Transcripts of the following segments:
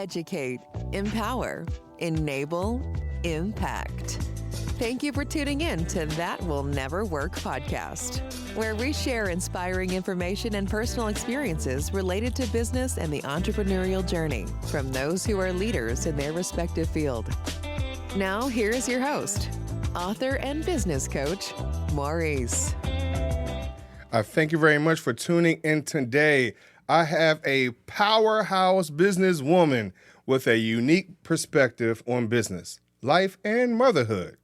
educate, empower, enable, impact. Thank you for tuning in to That Will Never Work podcast, where we share inspiring information and personal experiences related to business and the entrepreneurial journey from those who are leaders in their respective field. Now, here is your host, author and business coach, Maurice. Thank you very much for tuning in today. I have a powerhouse businesswoman with a unique perspective on business, life, and motherhood.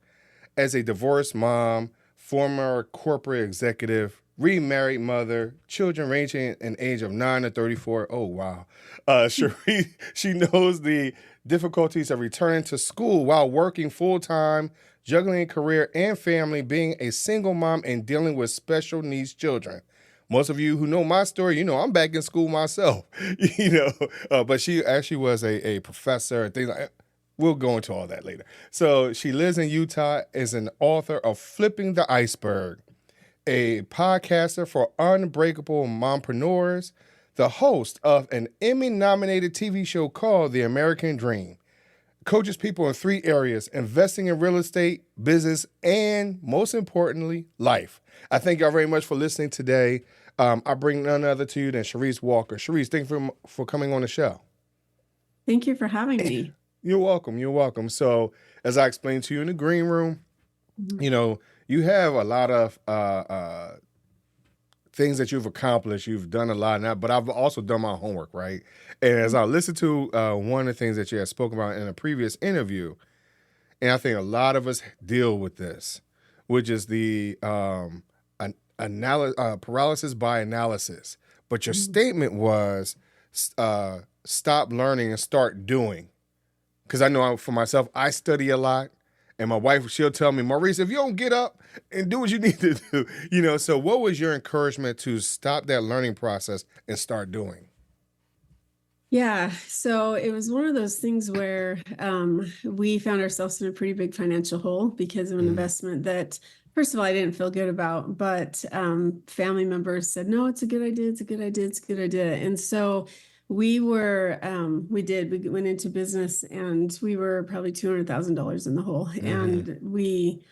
As a divorced mom, former corporate executive, remarried mother, children ranging in age of 9 to 34. Oh, wow. Charisse, she knows the difficulties of returning to school while working full-time, juggling career and family, being a single mom, and dealing with special needs children. Most of you who know my story, I'm back in school myself, but she actually was a professor and things like that. We'll go into all that later. So she lives in Utah, is an author of Flipping the Iceberg, a podcaster for Unbreakable Mompreneurs, the host of an Emmy-nominated TV show called The American Dream, coaches people in 3 areas: investing in real estate, business, and most importantly, life. I thank y'all very much for listening today. I bring none other to you than Charisse Walker. Charisse, thank you for coming on the show. Thank you for having me. You're welcome. You're welcome. So as I explained to you in the green room, you have a lot of things that you've accomplished. You've done a lot now, but I've also done my homework, right? And as I listened to one of the things that you had spoken about in a previous interview, and I think a lot of us deal with this, which is the paralysis by analysis. But your statement was stop learning and start doing. Because I know for myself, I study a lot. And my wife, she'll tell me, Maurice, if you don't get up and do what you need to do, so what was your encouragement to stop that learning process and start doing? Yeah, so it was one of those things where we found ourselves in a pretty big financial hole because of an investment that, first of all, I didn't feel good about, but family members said, no, it's a good idea, it's a good idea, it's a good idea. And so we went into business and we were probably $200,000 in the hole. And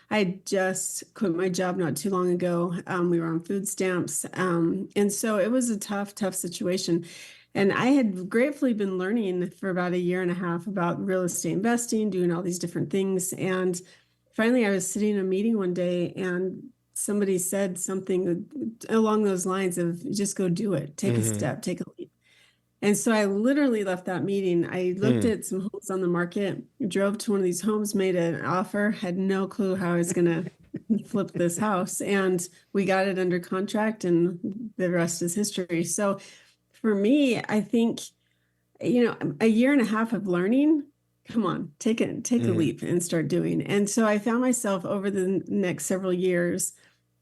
I had just quit my job not too long ago. We were on food stamps. And so it was a tough situation. And I had gratefully been learning for about a year and a half about real estate investing, doing all these different things. And finally, I was sitting in a meeting one day and somebody said something along those lines of just go do it, take a step, take a leap. And so I literally left that meeting. I looked at some homes on the market, drove to one of these homes, made an offer, had no clue how I was going to flip this house. And we got it under contract and the rest is history. So for me, I think, a year and a half of learning, come on, take a leap and start doing. And so I found myself over the next several years,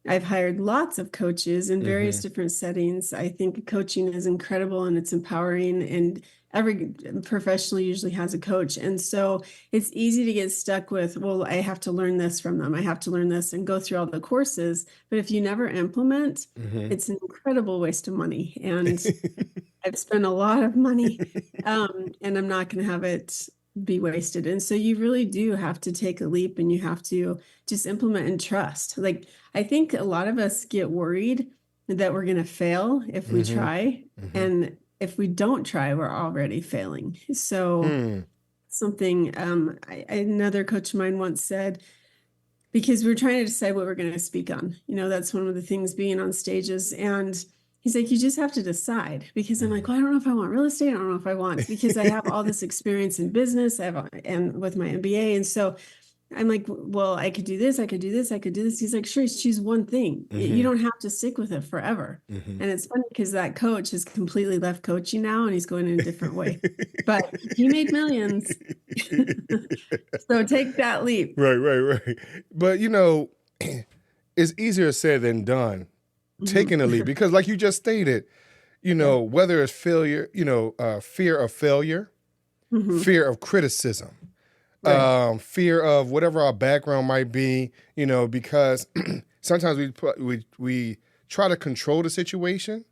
I've hired lots of coaches in various different settings. I think coaching is incredible and it's empowering, and every professional usually has a coach. And so it's easy to get stuck with, well, I have to learn this from them. I have to learn this and go through all the courses. But if you never implement, it's an incredible waste of money. And I've spent a lot of money and I'm not going to have it be wasted. And so you really do have to take a leap and you have to just implement and trust. Like, I think a lot of us get worried that we're going to fail if we try. And if we don't try, we're already failing. So something, another coach of mine once said, because we're trying to decide what we're going to speak on, that's one of the things being on stages. And he's like, you just have to decide, because I'm like, well, I don't know if I want real estate. I don't know if I want, because I have all this experience in business and with my MBA. And so I'm like, well, I could do this. I could do this. I could do this. He's like, sure, choose one thing. You don't have to stick with it forever. And it's funny because that coach has completely left coaching now and he's going in a different way, but he made millions. So take that leap. Right. But, it's easier said than done. Taking a leap, because like you just stated, whether it's failure, fear of failure, fear of criticism, fear of whatever our background might be, because sometimes we try to control the situation,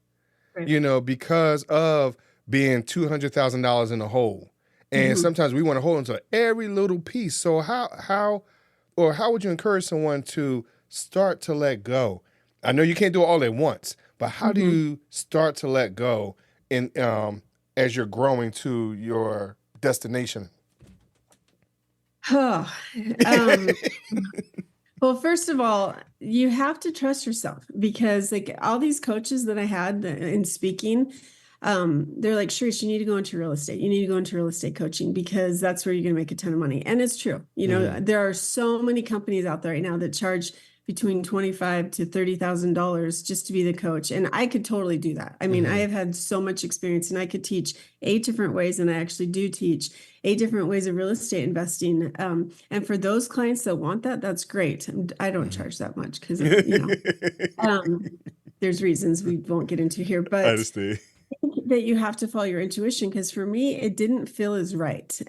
because of being $200,000 in the hole. And sometimes we want to hold on to every little piece. So how would you encourage someone to start to let go? I know you can't do it all at once, but how do you start to let go in as you're growing to your destination? Oh, well, first of all, you have to trust yourself, because like all these coaches that I had in speaking, they're like, Charisse, you need to go into real estate. You need to go into real estate coaching, because that's where you're going to make a ton of money. And it's true. You know, there are so many companies out there right now that charge between $25,000 to $30,000 just to be the coach. And I could totally do that. I mean, I have had so much experience, and I could teach 8 different ways. And I actually do teach 8 different ways of real estate investing. And for those clients that want that, that's great. I don't charge that much because, there's reasons we won't get into here, but I understand. that you have to follow your intuition, because for me it didn't feel as right,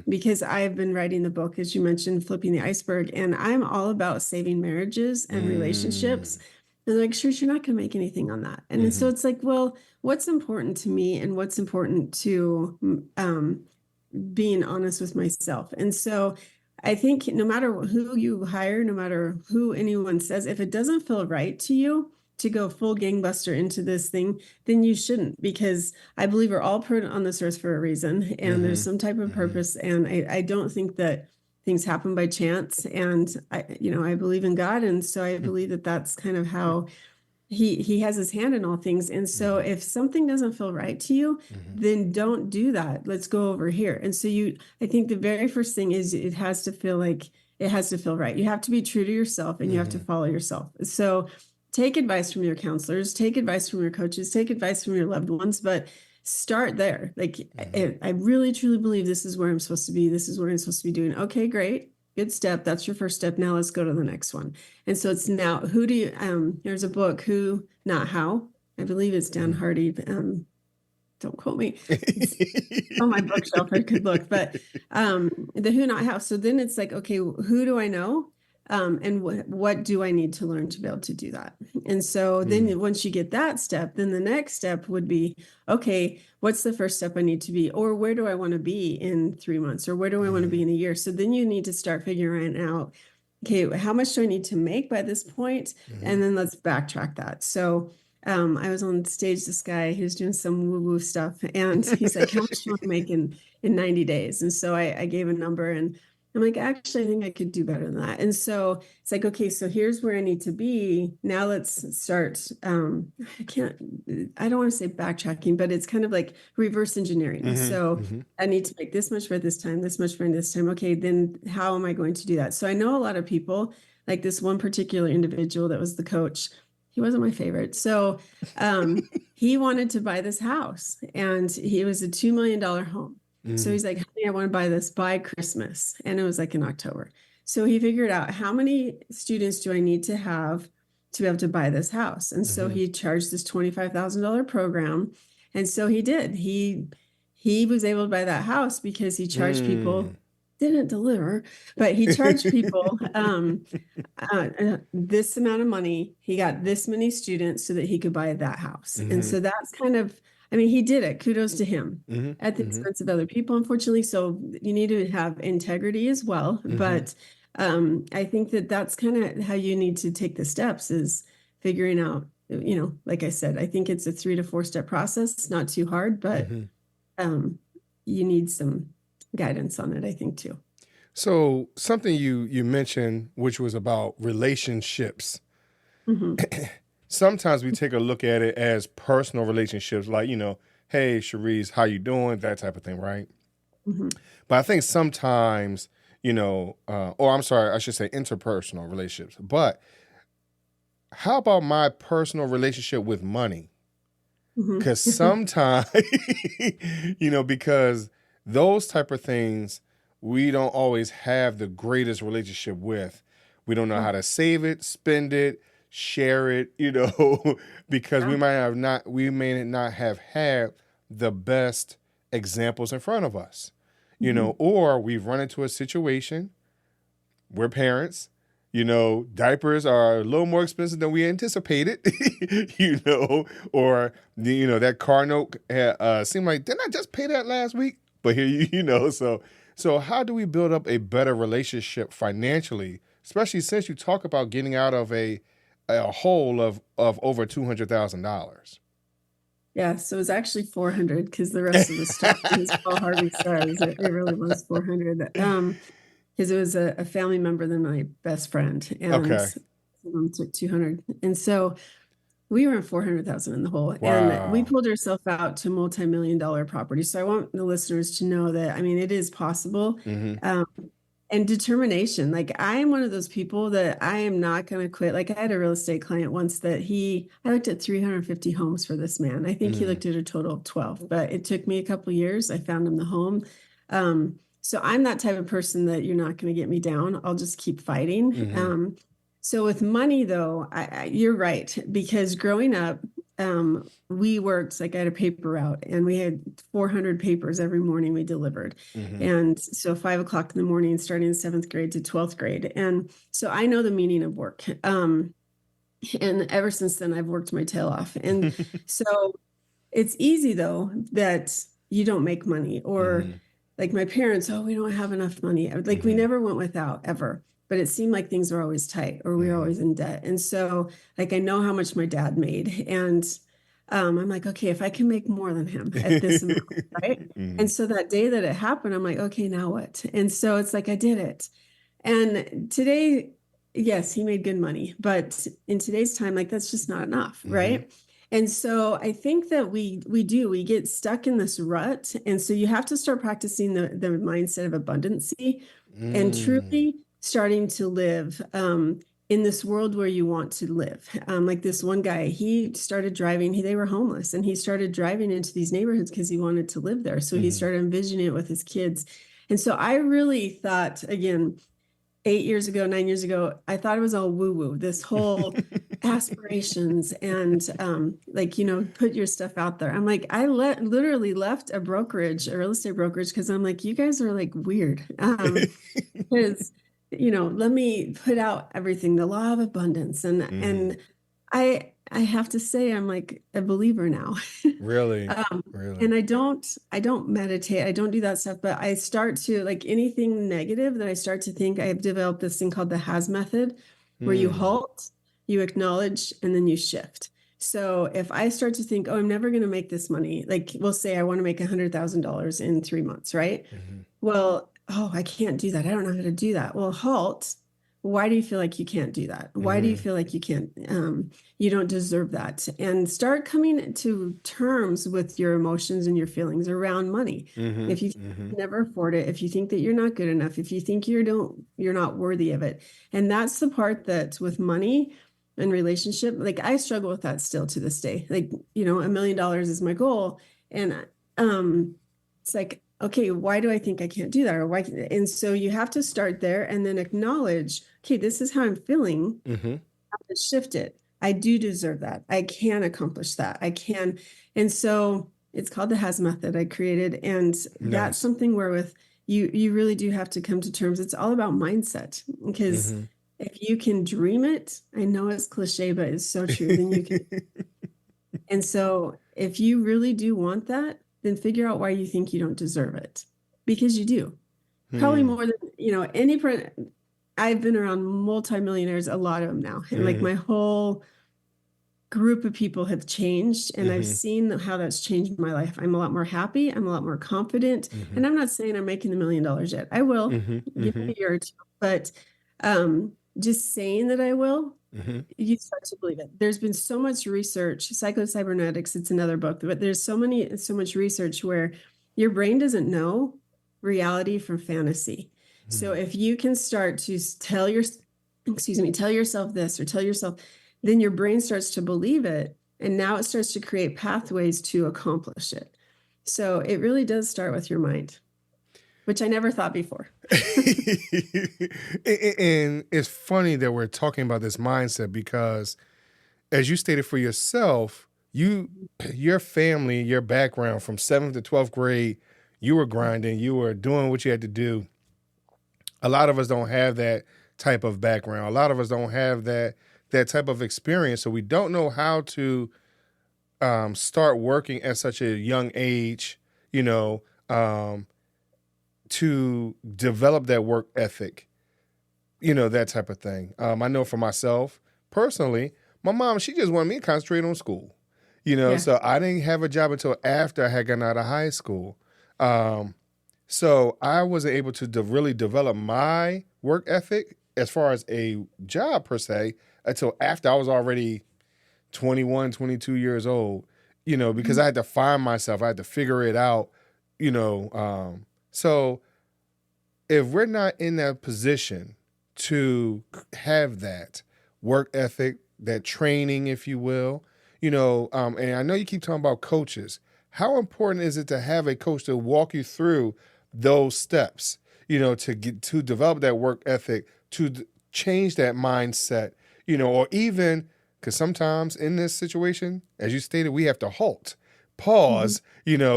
because I've been writing the book, as you mentioned, Flipping the Iceberg, and I'm all about saving marriages and relationships. And they're like, sure, you're not going to make anything on that. And so it's like, well, what's important to me and what's important to being honest with myself. And so I think no matter who you hire, no matter who anyone says, if it doesn't feel right to you to go full gangbuster into this thing, then you shouldn't, because I believe we're all put on this earth for a reason, and there's some type of purpose. And I don't think that things happen by chance. And I believe in God. And so I believe that that's kind of how he has his hand in all things. And so if something doesn't feel right to you, then don't do that. Let's go over here. And so I think the very first thing is it has to feel right. You have to be true to yourself, and you have to follow yourself. So take advice from your counselors, take advice from your coaches, take advice from your loved ones, but start there. Like, I really, truly believe this is where I'm supposed to be. This is what I'm supposed to be doing. Okay, great. Good step. That's your first step. Now let's go to the next one. And so it's now, there's a book, Who, Not How. I believe it's Dan Hardy. Don't quote me. It's on my bookshelf. I could look, but the Who, Not How. So then it's like, okay, who do I know? And what do I need to learn to be able to do that? And so then once you get that step, then the next step would be, okay, what's the first step I need to be? Or where do I want to be in 3 months? Or where do I want to be in a year? So then you need to start figuring out, okay, how much do I need to make by this point? And then let's backtrack that. So I was on stage, this guy, he was doing some woo-woo stuff. And he's like, how much do you want to make in 90 days? And so I gave a number, and I'm like, actually, I think I could do better than that. And so it's like, okay, so here's where I need to be. Now let's start. I don't want to say backtracking, but it's kind of like reverse engineering. So I need to make this much for this time, this much for this time. Okay, then how am I going to do that? So I know a lot of people, like this one particular individual that was the coach. He wasn't my favorite. So he wanted to buy this house, and it was a $2 million home. So he's like, honey, I want to buy this by Christmas. And it was like in October. So he figured out, how many students do I need to have to be able to buy this house? And so he charged this $25,000 program. And so he did. He was able to buy that house because he charged people, didn't deliver, but he charged people this amount of money. He got this many students so that he could buy that house. And so that's kind of, I mean, he did it. Kudos to him at the expense of other people, unfortunately. So you need to have integrity as well. But I think that that's kind of how you need to take the steps, is figuring out, like I said, I think it's a 3 to 4 step process. It's not too hard, but you need some guidance on it, I think, too. So something you mentioned, which was about relationships. Sometimes we take a look at it as personal relationships, like, hey, Charisse, how you doing? That type of thing, right? But I think sometimes, or I'm sorry, I should say interpersonal relationships. But how about my personal relationship with money? Because sometimes, because those type of things, we don't always have the greatest relationship with. We don't know how to save it, spend it, share it, because we may not have had the best examples in front of us, or we've run into a situation, we're parents, diapers are a little more expensive than we anticipated, or that car note seemed like, didn't I just pay that last week? but here so how do we build up a better relationship financially, especially since you talk about getting out of a hole of over $200,000? Yeah, so it was actually 400 because the rest of the story, as Paul Harvey says, it really was 400. Because it was a family member than my best friend, and Okay. took 200, and so we were in 400,000 in the hole, and we Wow. pulled ourselves out to multi-million-dollar property. So I want the listeners to know that, I mean, it is possible. Mm-hmm. Um, and determination. Like, I am one of those people that I am not going to quit. Like, I had a real estate client once that I looked at 350 homes for this man. I think he looked at a total of 12, but it took me a couple of years. I found him the home. So I'm that type of person that you're not going to get me down. I'll just keep fighting. Mm-hmm. So with money, though, you're right, because growing up, we worked, like, I had a paper route, and we had 400 papers every morning we delivered. Mm-hmm. And so 5 o'clock in the morning, starting in 7th grade to 12th grade. And so I know the meaning of work. And ever since then, I've worked my tail off. And so it's easy, though, that you don't make money, or like my parents, oh, we don't have enough money. Like, we never went without, ever. But it seemed like things were always tight, or we were always in debt. And so, like, I know how much my dad made. And I'm like, okay, if I can make more than him at this amount, right? And so that day that it happened, I'm like, okay, now what? And so it's like, I did it. And today, yes, he made good money, but in today's time, like, that's just not enough, right? And so I think that we get stuck in this rut. And so you have to start practicing the mindset of abundancy and truly starting to live in this world where you want to live. Like this one guy, he started driving, they were homeless, and he started driving into these neighborhoods because he wanted to live there. So he started envisioning it with his kids. And so I really thought, again, 9 years ago, I thought it was all woo-woo, this whole aspirations and like, put your stuff out there. I'm like, I literally left a real estate brokerage, because I'm like, you guys are like weird. Because, let me put out everything, the law of abundance. And I have to say, I'm like a believer now. Really? Really? And I don't meditate. I don't do that stuff, but I start to, like, anything negative that I start to think, I have developed this thing called the HAS method, where you halt, you acknowledge, and then you shift. So if I start to think, oh, I'm never going to make this money, like, we'll say I want to make $100,000 in 3 months, right? Well, oh, I can't do that. I don't know how to do that. Well, halt. Why do you feel like you can't do that? Why do you feel like you can't, you don't deserve that? And start coming to terms with your emotions and your feelings around money. If you can never afford it, if you think that you're not good enough, if you think you're not worthy of it. And that's the part that with money and relationship, like, I struggle with that still to this day. Like, $1 million is my goal. And it's like, okay, why do I think I can't do that? Or why? And so you have to start there and then acknowledge, okay, this is how I'm feeling. I have to shift it. I do deserve that. I can accomplish that. I can. And so it's called the HAS method I created. And that's something where with you really do have to come to terms. It's all about mindset, because if you can dream it, I know it's cliche, but it's so true. Then you can. And so if you really do want that, then figure out why you think you don't deserve it, because you do. Probably more than, I've been around multimillionaires, a lot of them now. And like, my whole group of people have changed, and I've seen how that's changed my life. I'm a lot more happy. I'm a lot more confident. And I'm not saying I'm making the $1 million yet. I will. Give me a year or two. But just saying that I will, you start to believe it. There's been so much research, psycho-cybernetics, it's another book, but there's so much research where your brain doesn't know reality from fantasy. So if you can start to tell yourself this, or tell yourself, then your brain starts to believe it. And now it starts to create pathways to accomplish it. So it really does start with your mind, which I never thought before. And it's funny that we're talking about this mindset, because as you stated for yourself, your family, your background from 7th to 12th grade, you were grinding, you were doing what you had to do. A lot of us don't have that type of background. A lot of us don't have that type of experience. So we don't know how to start working at such a young age, um, to develop that work ethic, that type of thing. I know for myself personally, my mom, she just wanted me to concentrate on school, Yeah. so I didn't have a job until after I had gotten out of high school. So I wasn't able to really develop my work ethic as far as a job per se until after I was already 21, 22 years old, because I had to find myself. I had to figure it out, so if we're not in that position to have that work ethic, that training, if you will, and I know you keep talking about coaches. How important is it to have a coach to walk you through those steps, to develop that work ethic, to change that mindset, or even because sometimes in this situation, as you stated, we have to halt, pause,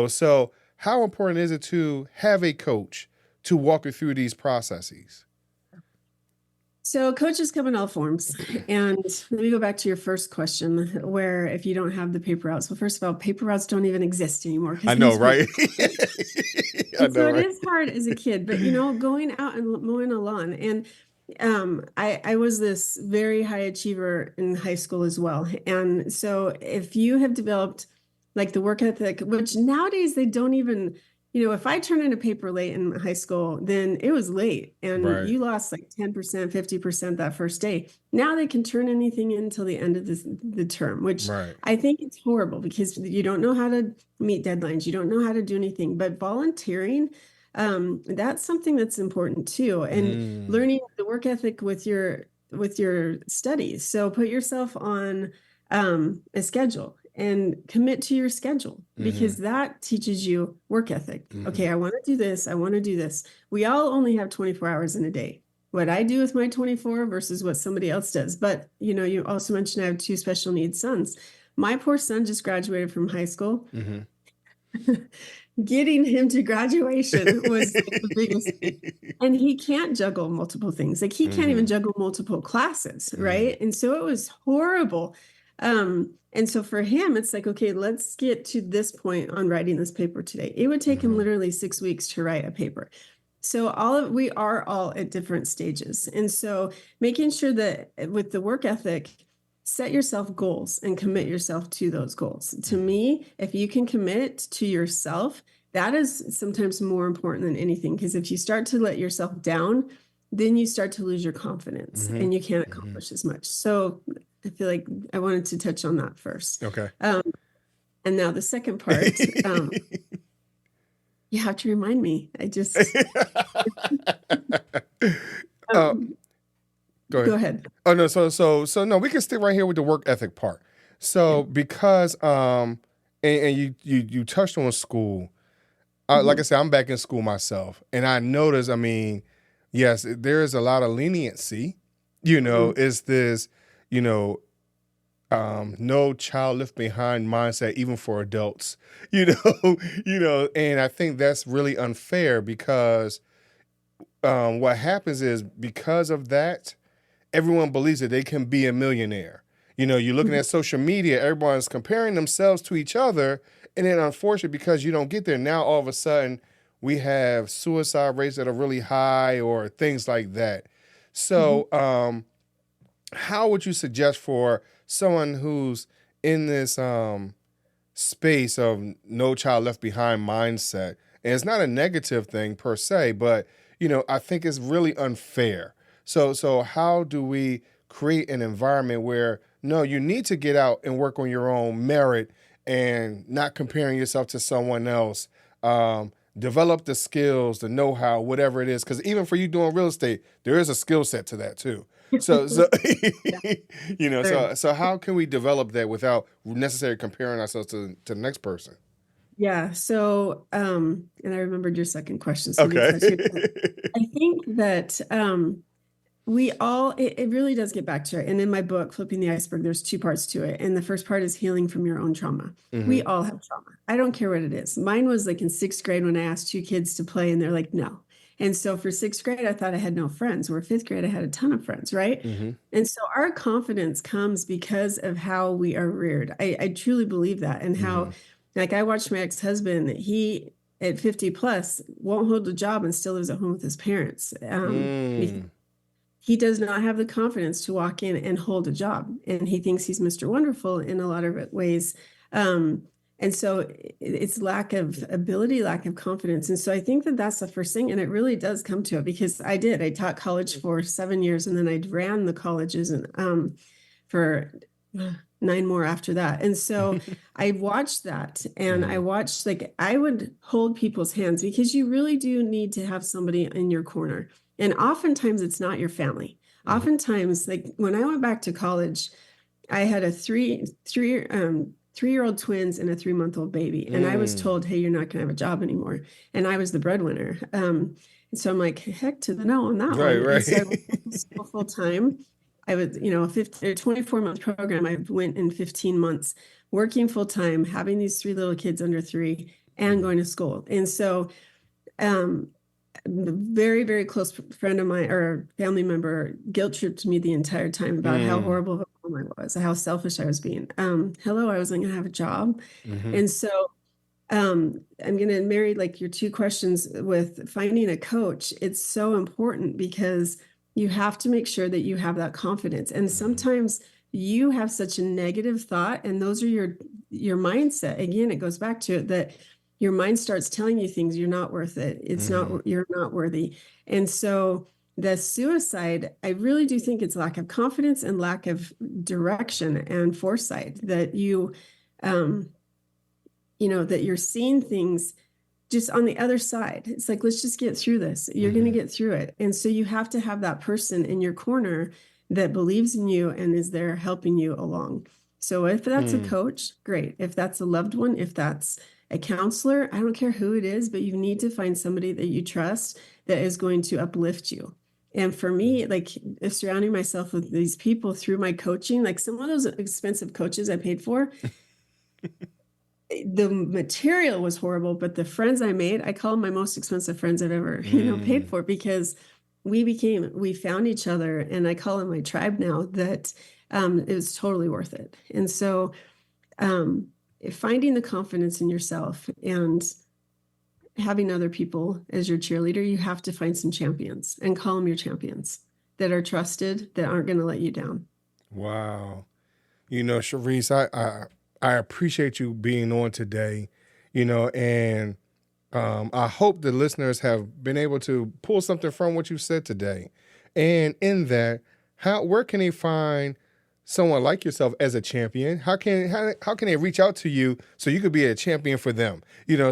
so how important is it to have a coach to walk you through these processes? So coaches come in all forms. And let me go back to your first question, where if you don't have the paper routes. Well, first of all, paper routes don't even exist anymore. I know, right? So it is hard as a kid, but going out and mowing a lawn. And I was this very high achiever in high school as well. And so if you have developed like the work ethic, which nowadays they don't even, if I turned in a paper late in high school, then it was late and Right. you lost like 10%, 50% that first day. Now they can turn anything in until the end of the term, which Right. I think it's horrible because you don't know how to meet deadlines. You don't know how to do anything, but volunteering, that's something that's important too. And learning the work ethic with your studies. So put yourself on a schedule and commit to your schedule because that teaches you work ethic. Okay, I want to do this. I want to do this. We all only have 24 hours in a day. What I do with my 24 versus what somebody else does. But, you also mentioned I have 2 special needs sons. My poor son just graduated from high school. Getting him to graduation was the biggest thing. And he can't juggle multiple things. Like he can't even juggle multiple classes, right? And so it was horrible. And so for him, it's like, okay, let's get to this point on writing this paper today. It would take him literally 6 weeks to write a paper. So we are all at different stages. And so making sure that with the work ethic, set yourself goals and commit yourself to those goals. To me, if you can commit to yourself, that is sometimes more important than anything. Because if you start to let yourself down, then you start to lose your confidence and you can't accomplish as much. So I feel like I wanted to touch on that first. Okay. And now the second part, you have to remind me. I just go ahead. Oh no, so no, we can stick right here with the work ethic part. So because and you touched on school. Like I said, I'm back in school myself, and I noticed. I mean, yes, there is a lot of leniency. Is this, no child left behind mindset, even for adults. And I think that's really unfair because what happens is because of that, everyone believes that they can be a millionaire. You're looking at social media, everyone's comparing themselves to each other. And then unfortunately, because you don't get there, now all of a sudden we have suicide rates that are really high or things like that. So how would you suggest for someone who's in this space of no child left behind mindset? And it's not a negative thing per se, but, I think it's really unfair. So how do we create an environment where, no, you need to get out and work on your own merit and not comparing yourself to someone else, develop the skills, the know-how, whatever it is. Because even for you doing real estate, there is a skill set to that too. So so how can we develop that without necessarily comparing ourselves to the next person? Yeah. So, and I remembered your second question. So Okay. I think that it really does get back to it. And in my book, Flipping the Iceberg, there's 2 parts to it. And the first part is healing from your own trauma. We all have trauma. I don't care what it is. Mine was like in 6th grade when I asked 2 kids to play and they're like, no. And so for 6th grade, I thought I had no friends. Or 5th grade, I had a ton of friends, right? And so our confidence comes because of how we are reared. I truly believe that. And how, like I watched my ex-husband, at 50 plus won't hold a job and still lives at home with his parents. He does not have the confidence to walk in and hold a job, and he thinks he's Mr. Wonderful in a lot of ways. And so it's lack of ability, lack of confidence. And so I think that that's the first thing. And it really does come to it, because I taught college for 7 years, and then I ran the colleges and for 9 more after that. And so I watched that, and I watched, like, I would hold people's hands, because you really do need to have somebody in your corner. And oftentimes it's not your family. Oftentimes, like when I went back to college, I had a three-year-old twins and a 3-month-old baby. And I was told, hey, you're not going to have a job anymore. And I was the breadwinner. And so I'm like, heck to the no on that one. Right. And so I went to school full time. I was, a 24-month program. I went in 15 months working full time, having these 3 little kids under 3 and going to school. And so, a very, very close friend of mine or family member guilt tripped me the entire time about how horrible of a mom I was, how selfish I was being. Hello, I wasn't going to have a job. And so I'm going to marry like your 2 questions with finding a coach. It's so important, because you have to make sure that you have that confidence. And sometimes you have such a negative thought, and those are your mindset. Again, it goes back to it that your mind starts telling you things. You're not worth it. It's not, you're not worthy. And so the suicide, I really do think it's lack of confidence and lack of direction and foresight, that that you're seeing things just on the other side. It's like, let's just get through this. You're going to get through it. And so you have to have that person in your corner that believes in you and is there helping you along. So if that's a coach, great. If that's a loved one, if that's a counselor, I don't care who it is, but you need to find somebody that you trust that is going to uplift you. And for me, like, surrounding myself with these people through my coaching, like some of those expensive coaches I paid for, the material was horrible, but the friends I made, I call them my most expensive friends I've ever, paid for, because we found each other, and I call them my tribe now, that it was totally worth it. And so, finding the confidence in yourself and having other people as your cheerleader, you have to find some champions and call them your champions that are trusted, that aren't going to let you down. Wow. Charisse, I appreciate you being on today, and I hope the listeners have been able to pull something from what you said today. And in that, where can they find someone like yourself as a champion? How can they reach out to you so you could be a champion for them?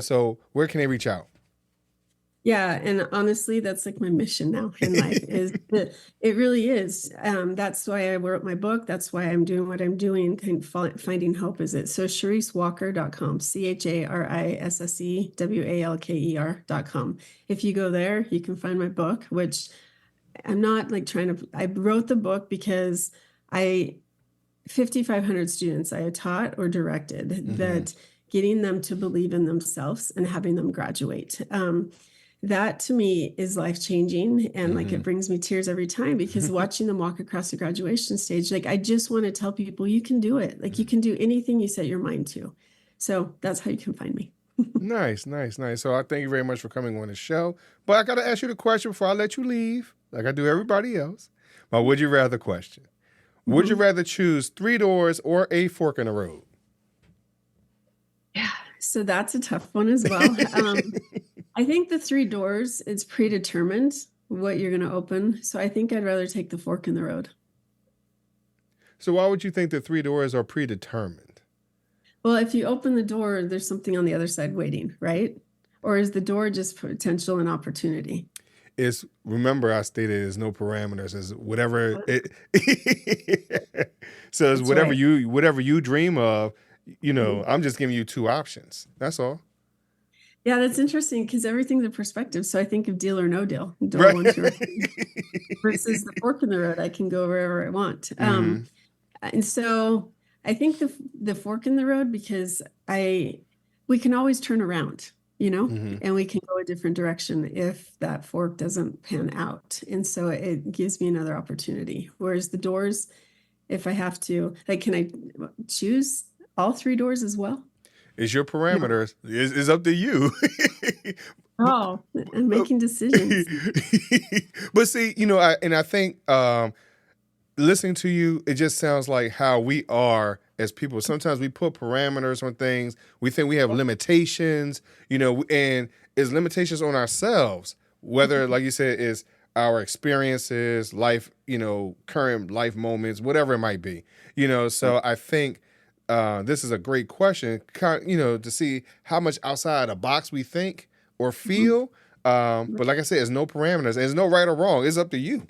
So where can they reach out? Yeah. And honestly, that's like my mission now in life is that it really is. That's why I wrote my book. That's why I'm doing what I'm doing. Finding hope is it. So CharisseWalker.com, CharissesseWalker.com. If you go there, you can find my book, which I'm not like I wrote the book because 5,500 students I had taught or directed, that getting them to believe in themselves and having them graduate. That to me is life-changing. And like, it brings me tears every time, because watching them walk across the graduation stage, like, I just want to tell people, you can do it. Like, you can do anything you set your mind to. So that's how you can find me. Nice. So I thank you very much for coming on the show. But I got to ask you the question before I let you leave, like I do everybody else. My would you rather question. Would you rather choose 3 doors or a fork in the road? Yeah, so that's a tough one as well. I think the 3 doors, it's predetermined what you're going to open. So I think I'd rather take the fork in the road. So why would you think the 3 doors are predetermined? Well, if you open the door, there's something on the other side waiting, right? Or is the door just potential and opportunity? Remember I stated there's no parameters. It's whatever so it's whatever you dream of, I'm just giving you 2 options. That's all. Yeah, that's interesting, because everything's a perspective. So I think of deal or no deal, door 1, 2, or 3, versus the fork in the road. I can go wherever I want. And so I think the fork in the road, because we can always turn around, and we can go a different direction if that fork doesn't pan out. And so it gives me another opportunity. Whereas the doors, if I have to, like, can I choose all 3 doors as well? It's your parameters. It's up to you. Oh, I'm making decisions. But see, I think listening to you, it just sounds like how we are as people. Sometimes we put parameters on things. We think we have limitations, and it's limitations on ourselves, whether, like you said, is our experiences, life, current life moments, whatever it might be, So I think this is a great question, to see how much outside the box we think or feel. But like I said, there's no parameters. There's no right or wrong. It's up to you.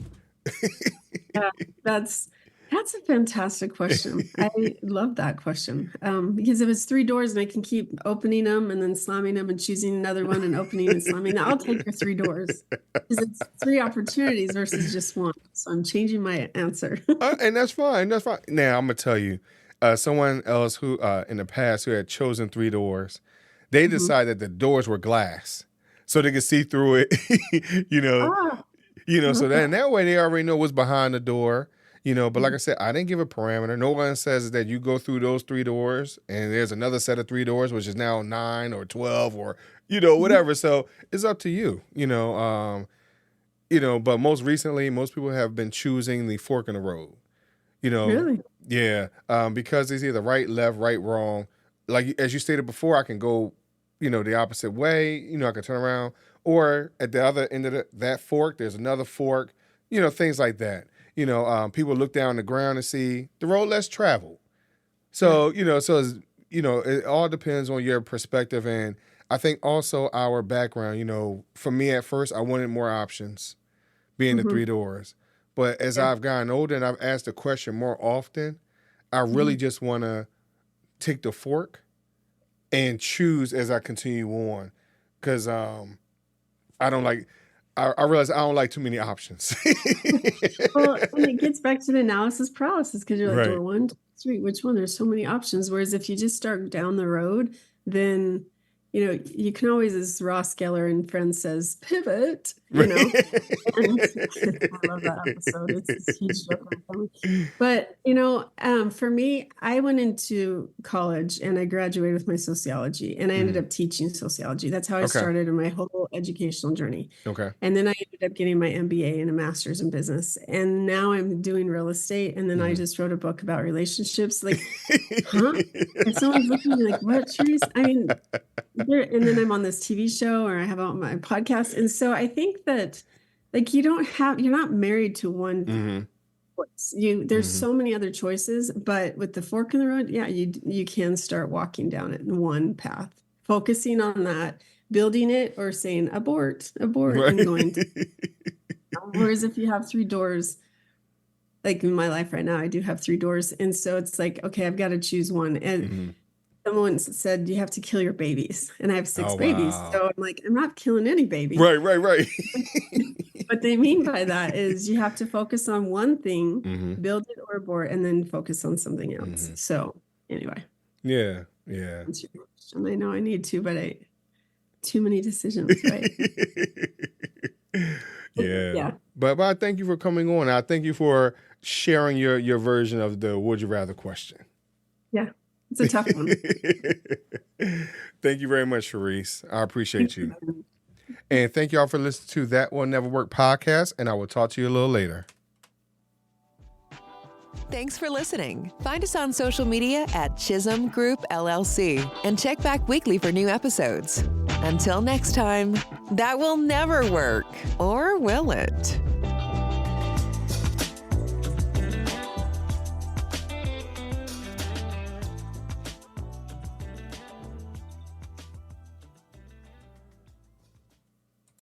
Yeah, that's a fantastic question. I love that question because if it's 3 doors and I can keep opening them and then slamming them and choosing another one and opening and slamming, I'll take your 3 doors because it's 3 opportunities versus just one. So I'm changing my answer. And that's fine. That's fine. Now I'm gonna tell you, someone else who in the past who had chosen 3 doors, they decided the doors were glass so they could see through it. So that way they already know what's behind the door. But like I said, I didn't give a parameter. No one says that you go through those 3 doors and there's another set of 3 doors, which is now 9 or 12 or, whatever. So it's up to you, but most recently, most people have been choosing the fork in the road, Really? Yeah. Because it's either right, left, right, wrong. Like, as you stated before, I can go, the opposite way, I can turn around, or at the other end of that fork, there's another fork, things like that. People look down the ground and see the road less traveled. So, it all depends on your perspective. And I think also our background, for me at first, I wanted more options being the 3 doors. But as I've gotten older and I've asked the question more often, I really just want to take the fork and choose as I continue on. Because I don't like... I realize I don't like too many options. Well, and it gets back to the analysis paralysis because you're like, Right. door 1, 2, 3, which one? There's so many options. Whereas if you just start down the road, then, you can always, as Ross Geller and Friends says, pivot, And I love that episode. It's this huge joke on the family. But, for me, I went into college and I graduated with my sociology and I ended up teaching sociology. That's how I started in my whole educational journey. Okay. And then I ended up getting my MBA and a master's in business. And now I'm doing real estate. And then I just wrote a book about relationships. Like, huh? And someone's looking at me like, what, Charisse? I mean, and then I'm on this TV show or I have on my podcast. And so I think that like you're not married to one choice. There's so many other choices, but with the fork in the road, you can start walking down it in one path, focusing on that, building it or saying abort, right. And going to, whereas if you have 3 doors, like in my life right now, I do have 3 doors. And so it's like, okay, I've got to choose one. And someone said you have to kill your babies, and I have 6 babies. Wow. So I'm like, I'm not killing any baby. Right. What they mean by that is you have to focus on one thing, build it or abort, and then focus on something else. So anyway. Yeah. That's your question. I know I need to, but too many decisions, right? Yeah. But I thank you for coming on. I thank you for sharing your version of the would you rather question. Yeah. It's a tough one. Thank you very much, Charisse. I appreciate you. And thank y'all for listening to That Will Never Work podcast. And I will talk to you a little later. Thanks for listening. Find us on social media at Chisholm Group LLC and check back weekly for new episodes. Until next time, that will never work, or will it?